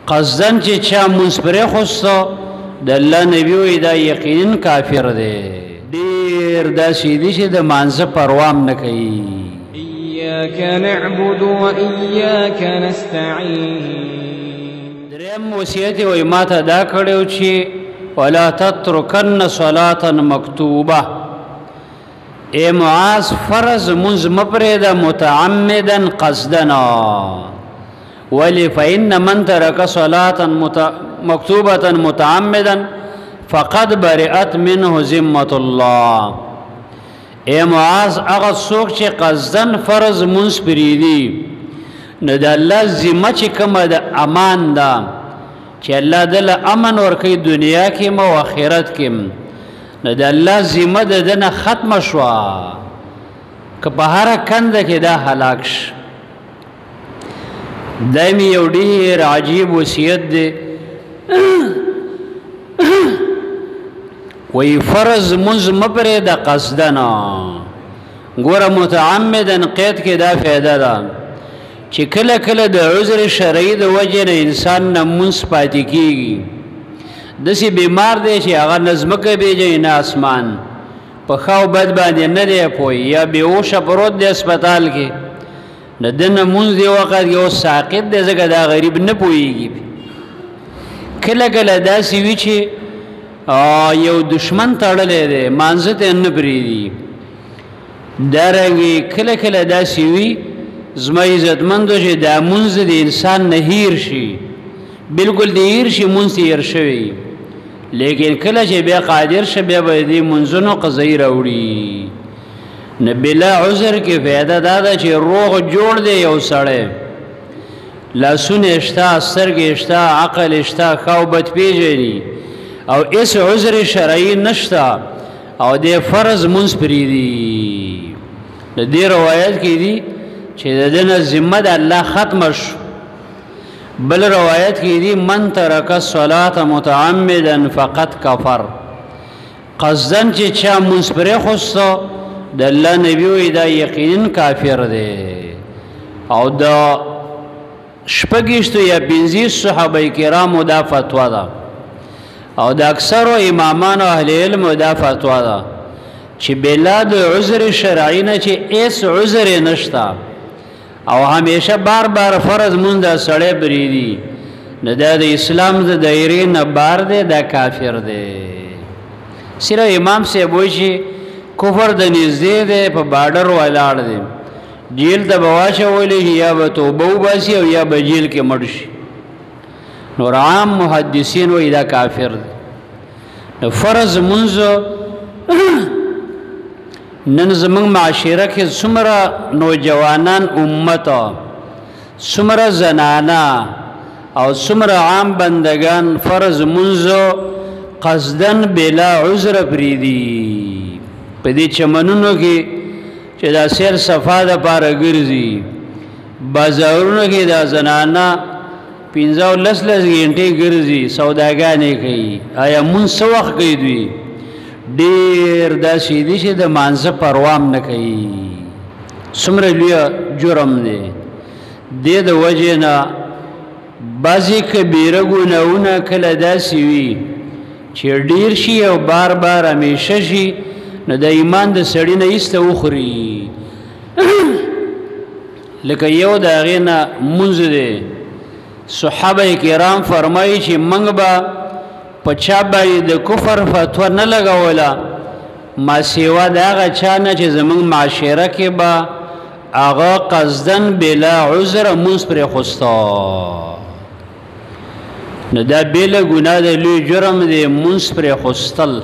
قصدن چې چا مونږ پرې خوستو د الله نبی وی دا یقینا کافر دی ډیر دا سیدی چې د مانزه پروام نه کوي إياك نعبد وإياك نستعين دریم وصیت وی ما ته دا کړو چې ولا تتركن صلاة مكتوبة اے معاذ فرض منز مپرد متعمدا قصدنا ولی فإن من ترك صلاة مكتوبة متعمدا فقد برئت منه ذمة الله اے معاذ اغا سوک چه قصدن فرض منز پریدی نو دا اللہ ذمہ چه کم دا امان دا چه اللہ دل امن ورکی دنیا کم و آخرت کم نو دا اللہ ذمہ دا دن ختم شوا که پا هر کند که دا حلاکش دائمی یو دیر عجیب وصیت دے وی فرض منز مپره دا قصدنا گورا متعمدن قید که دا فیده دا چه کل کل دا عذر شرعی دا وجه نا انسان نا منز پاتی کیگی دسی بیمار دے چه اگر نظمک بیجه نا اسمان پخاو بد بانده نده پوی یا بیوش پروت دے اسپتال کے ندن منز دی وقت یو ساقط دے زکر دا غریب نپویگی کل کل دا سیوی چه یو دشمن تړلې ده مانزت ان پریدي درنګي کله کله داسي وي زما عزتمندو چې دا منځ د انسان نه هیر شي بالکل د هیر شي منځ هیر شوی لیکن کله چې بیا قادر شه بیا به دې منځونو قضایي راوړي نه بلا عذر کې فایده دا ده چې روغ جوړ دی یو سړی لاسونه شته سترګې شته عقل شته خوبت پیژني او اس عذر شرعی نشتا او دے فرض منز پریدی دے روایت کی دی چه دن ذمہ دا اللہ ختمش بل روایت کی دی من ترک الصلاة متعمدا فقط کفر قصدن چه چا منز پری خستا دا اللہ نبیوی دا یقین کافر دے او دا شپگیشتو یا پینزیس صحابه کرامو دا فتوہ دا او دا اکثر امامان و اهل علم دا فتوا دا چه بلا دا عذر شرعی نا چه ایس عذر نشتا او همیشه بار بار فرض من دا سڑے بریدی نا دا اسلام دا دائری نا بار دے دا کافر دے صرف امام سے بوئی چه کفر دا نزدے دے پا بارڈر والار دے جیل دا بواشا ولی یا با توبو باسی او یا با جیل کے مرشی نور عام محدثین و ادا کافر دی فرض منزو نن زمان معاشره که سمرا نوجوانان امتا سمرا زنانا او سمرا عام بندگان فرض منزو قصدن بلا عذر پریدی پدی چمنونو که چه دا سیر صفا دا پارا گرزی بازارونو که دا زنانا پینزاو لس گھنٹے گرزی سوداگانے کئی آیا من سوخ کئی دوی دیر دا سیدی چه دا مانزه پروام نکئی سمر لیا جرم دے دے دا وجه نا بازی کبیره گناونا کل دا سیوی چه دیر شی او بار بار همیشه شی نا دا ایمان دا سڑی نا ایستا اخری لکه یو دا غینا منز دے صحابه کرام فرمایي چې منګ با پچا باندې د کفر فتوا نه لګولا ما سیوا دا غچانه چې زمنګ معاشره کې با اغا قصدن بلا عذر منس پر خوستا نو دا بلا ګناه د لوی جرم دی منس پر خوستل